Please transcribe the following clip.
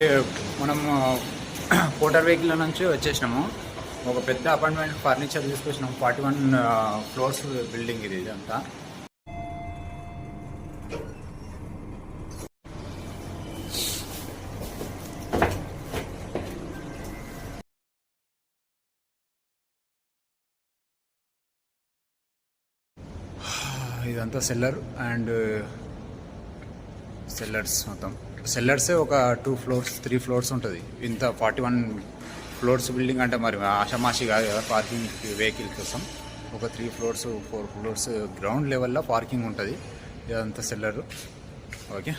మనం quarter vehicle నుంచి వచ్చేసినాము. ఒక పెద్ద అపార్ట్మెంట్ ఫర్నిచర్ తీసుకొచ్చినాము. 41 ఫ్లోర్స్ బిల్డింగ్ ఇది ఇదంతా. ఇదంతా సెల్లర్ అండ్ సెల్లర్స్ మొత్తం సెల్లర్సే ఒక 2 ఫ్లోర్స్ 3 ఫ్లోర్స్ ఉంటుంది. ఇంత 41 ఫ్లోర్స్ బిల్డింగ్ అంటే మరి ఆషామాషి కాదు కదా పార్కింగ్ వెహికల్ కోసం. ఒక 3 ఫ్లోర్స్ 4 ఫ్లోర్స్ గ్రౌండ్ లెవెల్లో పార్కింగ్ ఉంటుంది. ఇదంతా సెల్లర్. ఓకే.